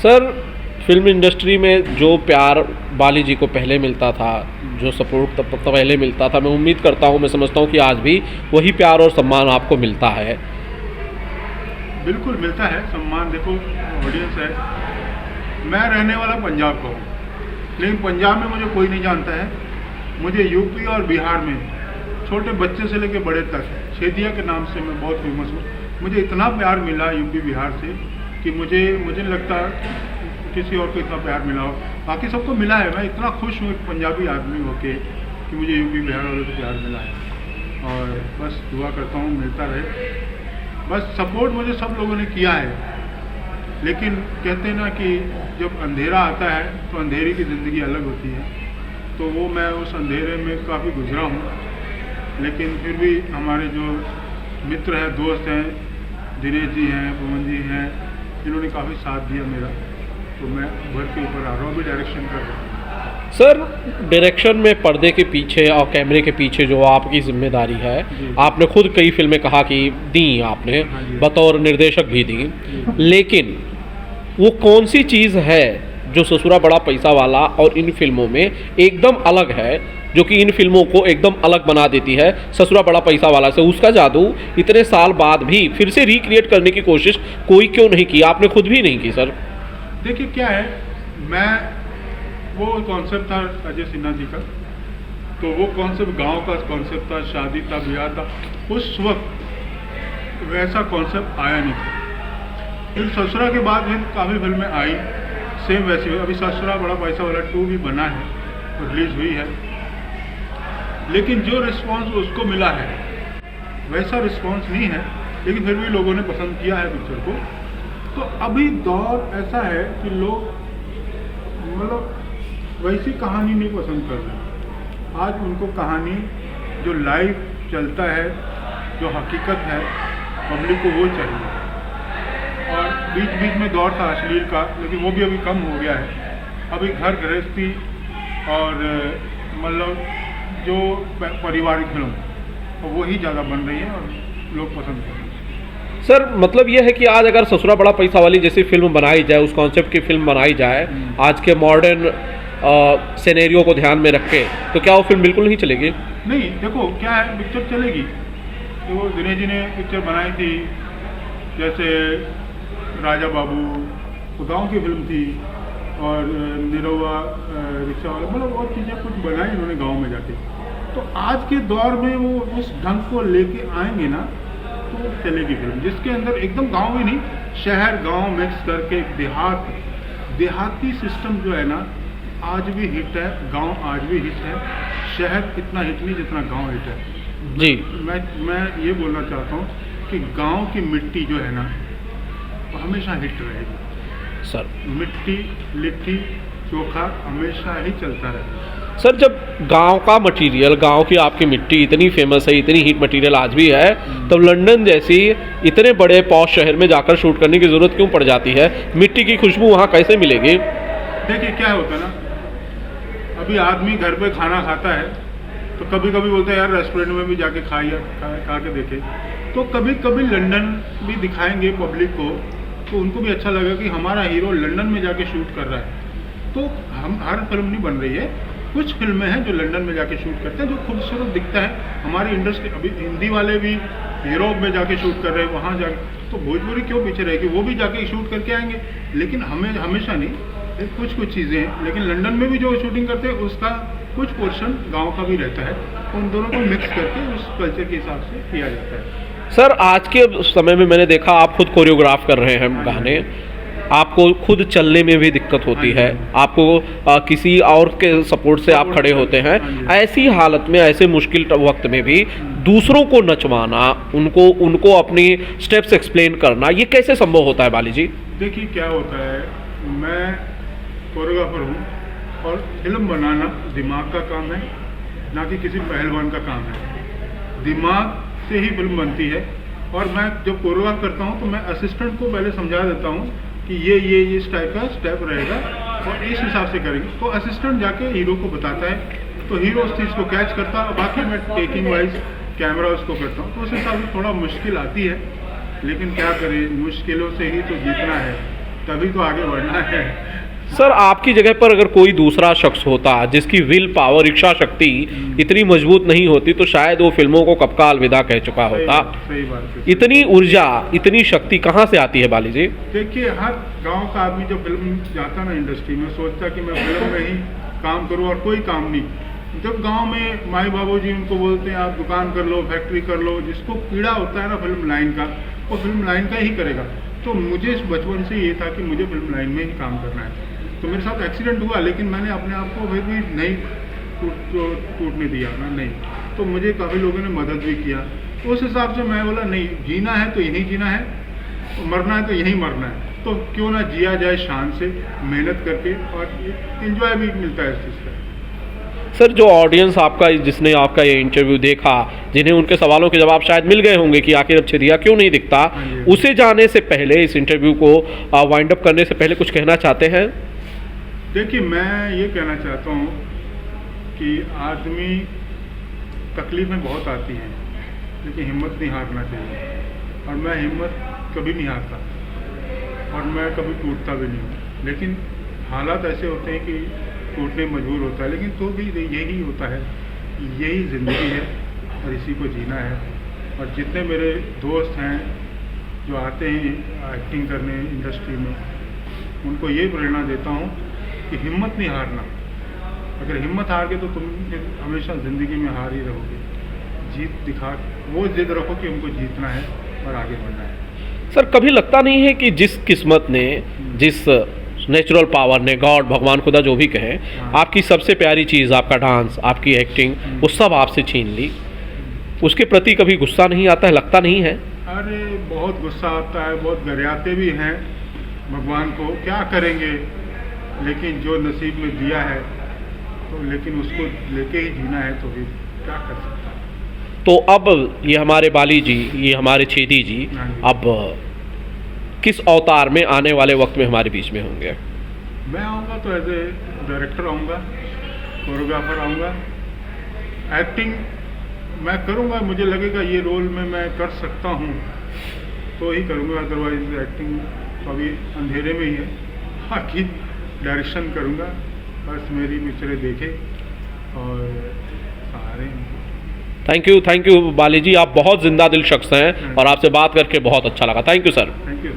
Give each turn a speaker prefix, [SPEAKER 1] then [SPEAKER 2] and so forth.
[SPEAKER 1] Sir, film industry में जो प्यार बाली जी को पहले मिलता था, जो सपोर्ट तब पहले मिलता था, मैं उम्मीद करता हूँ, मैं समझता हूँ कि आज भी वही प्यार और सम्मान आपको मिलता है।
[SPEAKER 2] बिल्कुल मिलता है सम्मान। देखो ऑडियंस है, मैं रहने वाला पंजाब का हूँ, लेकिन पंजाब में मुझे कोई नहीं जानता है। मुझे यूपी और बिहार में छोटे बच्चे से लेकर बड़े तक छेदिया के नाम से मैं बहुत फेमस हूँ। मुझे इतना प्यार मिला यूपी बिहार से कि मुझे नहीं लगता किसी और को इतना प्यार मिला हो। बाकी सबको मिला है। मैं इतना खुश हूँ एक पंजाबी आदमी होके कि मुझे यूपी बिहार वालों से प्यार मिला है, और बस दुआ करता हूँ मिलता रहे। बस सपोर्ट मुझे सब लोगों ने किया है, लेकिन कहते हैं ना कि जब अंधेरा आता है तो अंधेरी की ज़िंदगी अलग होती है। तो वो मैं उस अंधेरे में काफ़ी गुजरा हूँ, लेकिन फिर भी हमारे जो मित्र हैं, दोस्त हैं, दिनेश जी हैं, पवन जी हैं, इन्होंने काफ़ी साथ दिया मेरा। तो मैं घर के ऊपर आ रहा हूँ, अभी डायरेक्शन कर रहा हूँ।
[SPEAKER 1] सर, डायरेक्शन में पर्दे के पीछे और कैमरे के पीछे जो आपकी जिम्मेदारी है, आपने खुद कई फिल्में कहा कि दी आपने, बतौर निर्देशक भी दी, लेकिन वो कौन सी चीज़ है जो ससुरा बड़ा पैसा वाला और इन फिल्मों में एकदम अलग है, जो कि इन फिल्मों को एकदम अलग बना देती है ससुरा बड़ा पैसा वाला से? उसका जादू इतने साल बाद भी फिर से रिक्रिएट करने की कोशिश कोई क्यों नहीं की? आपने खुद भी नहीं की सर।
[SPEAKER 2] देखिए क्या है, मैं वो कॉन्सेप्ट था अजय सिन्हा जी का, तो वो कॉन्सेप्ट गांव का कॉन्सेप्ट था, शादी था, ब्याह था, उस वक्त वैसा कॉन्सेप्ट आया नहीं था। फिर ससुरा के बाद फिर काफ़ी फिल्में आई सेम वैसी। अभी ससुरा बड़ा पैसा वाला 2 भी बना है, रिलीज हुई है, लेकिन जो रिस्पांस उसको मिला है वैसा रिस्पांस नहीं है, लेकिन फिर भी लोगों ने पसंद किया है पिक्चर को। तो अभी दौर ऐसा है कि लोग मतलब वैसी कहानी नहीं पसंद कर रहे। आज उनको कहानी जो लाइव चलता है, जो हकीकत है, पब्लिक को वो चाहिए। और बीच बीच में दौर था अश्लील का, लेकिन वो भी अभी कम हो गया है। अभी घर गृहस्थी और मतलब जो पारिवारिक फिल्म वही ज़्यादा बन रही है और लोग पसंद कर रहे हैं।
[SPEAKER 1] सर, मतलब ये है कि आज अगर ससुरा बड़ा पैसा वाली जैसी फिल्म बनाई जाए, उस कॉन्सेप्ट की फिल्म बनाई जाए आज के मॉडर्न सिनेरियो को ध्यान में रख के, तो क्या वो फिल्म बिल्कुल नहीं चलेगी?
[SPEAKER 2] नहीं, देखो क्या है, पिक्चर चलेगी। तो दिनेश जी ने पिक्चर बनाई थी, जैसे राजा बाबू, तो गाँव की फिल्म थी, और निरहुआ रिक्शा वाला, मतलब और चीज़ें कुछ बनाई उन्होंने गाँव में जाके। तो आज के दौर में वो उस ढंग को लेके आएंगे ना तो चलेगी फिल्म, जिसके अंदर एकदम गाँव ही नहीं, शहर गाँव मिक्स करके देहाती सिस्टम जो है ना आज भी हिट है, गांव आज भी हिट है। शहर इतना हिट नहीं जितना गांव हिट है
[SPEAKER 1] जी।
[SPEAKER 2] मैं ये बोलना चाहता हूँ कि गांव की मिट्टी जो है ना वो हमेशा हिट रहेगी
[SPEAKER 1] सर।
[SPEAKER 2] मिट्टी लिट्टी चोखा हमेशा ही चलता रहेगा
[SPEAKER 1] सर, जब गांव का मटेरियल, गांव की आपकी मिट्टी इतनी फेमस है, इतनी हिट मटेरियल आज भी है, तब लंदन जैसी इतने बड़े पॉश शहर में जाकर शूट करने की ज़रूरत क्यों पड़ जाती है? मिट्टी की खुशबू वहाँ कैसे मिलेगी?
[SPEAKER 2] देखिए क्या होता है ना, अभी आदमी घर पे खाना खाता है तो कभी कभी बोलते हैं यार रेस्टोरेंट में भी जाके खा के देखे। तो कभी कभी लंदन भी दिखाएंगे पब्लिक को, तो उनको भी अच्छा लगेगा कि हमारा हीरो लंदन में जाके शूट कर रहा है। तो हम हर फिल्म नहीं बन रही है, कुछ फिल्में हैं जो लंदन में जाके शूट करते हैं, जो खूबसूरत दिखता है। हमारी इंडस्ट्री अभी हिंदी वाले भी यूरोप में जाके शूट कर रहे हैं, वहाँ जाके, तो भोजपुरी क्यों पीछे रहेगी, वो भी जाके शूट करके आएंगे। लेकिन हमें हमेशा नहीं, कुछ चीज़ें हैं, लेकिन लंदन में भी जो शूटिंग करते हैं उसका कुछ पोर्शन गांव का भी रहता है, उन दोनों को मिक्स करके उस कल्चर के हिसाब से किया जाता है।
[SPEAKER 1] सर, आज के समय में मैंने देखा आप खुद कोरियोग्राफ कर रहे हैं गाने, आपको खुद चलने में भी दिक्कत होती है, आपको किसी और के सपोर्ट से आप खड़े होते हैं। ऐसी हालत में, ऐसे मुश्किल वक्त में भी दूसरों को नचवाना, उनको अपनी स्टेप्स एक्सप्लेन करना, ये कैसे संभव होता है बाली जी?
[SPEAKER 2] देखिए क्या होता है, मैं कोरियोग्राफर हूँ और फिल्म बनाना दिमाग का काम है, ना कि किसी पहलवान का काम है। दिमाग से ही फिल्म बनती है। और मैं जब कोरियोग्राफ करता हूँ तो मैं असिस्टेंट को पहले समझा देता हूँ कि ये इस टाइप का स्टेप रहेगा और इस हिसाब से करेंगे। तो असिस्टेंट जाके हीरो को बताता है, तो हीरो उस चीज़ को कैच करता है। बाकी मैं टेकिंग वाइज कैमरा उसको करता हूँ, तो उस हिसाब से थोड़ा मुश्किल आती है, लेकिन क्या करें, मुश्किलों से ही तो जीतना है। तभी तो आगे बढ़ना है।
[SPEAKER 1] सर आपकी जगह पर अगर कोई दूसरा शख्स होता जिसकी विल पावर, इच्छा शक्ति इतनी मजबूत नहीं होती, तो शायद वो फिल्मों को कब का अलविदा कह चुका होता।
[SPEAKER 2] सही बात है।
[SPEAKER 1] इतनी ऊर्जा, इतनी शक्ति कहाँ से आती है बाली जी?
[SPEAKER 2] देखिए, हर गांव का आदमी जब फिल्म जाता ना इंडस्ट्री में, सोचता कि मैं फिल्म में ही काम करूं और कोई काम नहीं। जब गांव में माई बाबू जी उनको बोलते हैं आप दुकान कर लो, फैक्ट्री कर लो, जिसको पीड़ा होता है ना फिल्म लाइन का, वो फिल्म लाइन का ही करेगा। तो मुझे बचपन से ये था कि मुझे फिल्म लाइन में ही काम करना है। तो मेरे साथ एक्सीडेंट हुआ, लेकिन मैंने अपने आप को फिर भी नहीं टूटने दिया ना, नहीं। तो मुझे काफ़ी लोगों ने मदद भी किया। तो उस हिसाब से मैं बोला नहीं, जीना है तो यहीं जीना है, तो मरना है तो यहीं मरना है। तो क्यों ना जिया जाए शान से, मेहनत करके, और एंजॉय भी मिलता है इस चीज़ का।
[SPEAKER 1] सर जो ऑडियंस आपका, जिसने आपका ये इंटरव्यू देखा, जिन्हें उनके सवालों के जवाब शायद मिल गए होंगे कि आखिर अब छेदिया क्यों नहीं दिखता, उसे जाने से पहले, इस इंटरव्यू को वाइंड अप करने से पहले कुछ कहना चाहते हैं?
[SPEAKER 2] देखिए, मैं ये कहना चाहता हूँ कि आदमी तकलीफ़ें बहुत आती हैं, लेकिन हिम्मत नहीं हारना चाहिए। और मैं हिम्मत कभी नहीं हारता, और मैं कभी टूटता भी नहीं हूँ। लेकिन हालात ऐसे होते हैं कि टूटने मजबूर होता है, लेकिन तो भी यही होता है, यही ज़िंदगी है और इसी को जीना है। और जितने मेरे दोस्त हैं जो आते हैं एक्टिंग करने इंडस्ट्री में, उनको ये प्रेरणा देता हूँ कि हिम्मत नहीं हारना। अगर हिम्मत हार गए तो तुम हमेशा ज़िंदगी में हार ही रहोगे। जीत दिखा, वो जिद रखो कि हमको जीतना है और आगे बढ़ना है।
[SPEAKER 1] सर कभी लगता नहीं है कि जिस किस्मत ने, जिस नेचुरल पावर ने, गॉड, भगवान, खुदा जो भी कहें, आपकी सबसे प्यारी चीज़, आपका डांस, आपकी एक्टिंग, वो सब आपसे छीन ली, उसके प्रति कभी गुस्सा नहीं आता है? लगता नहीं है?
[SPEAKER 2] अरे बहुत गुस्सा आता है, बहुत गरियाते भी हैं भगवान को, क्या करेंगे। लेकिन जो नसीब में दिया है तो, लेकिन उसको लेके ही जीना है, तो फिर क्या कर सकता है।
[SPEAKER 1] तो अब ये हमारे बाली जी, ये हमारे छेदी जी, अब किस अवतार में आने वाले वक्त में हमारे बीच में होंगे?
[SPEAKER 2] मैं आऊँगा तो एज ए डायरेक्टर आऊँगा, कोरियोग्राफर आऊँगा। एक्टिंग मैं करूँगा, मुझे लगेगा ये रोल में मैं कर सकता हूँ तो ही करूँगा, अदरवाइज एक्टिंग तो अभी अंधेरे में ही है। बाकी डायरेक्शन करूँगा, बस मेरी पिक्चरें देखे और सारे।
[SPEAKER 1] थैंक यू बाली जी, आप बहुत जिंदा दिल शख्स हैं और आपसे बात करके बहुत अच्छा लगा। Thank you sir.
[SPEAKER 2] Thank you.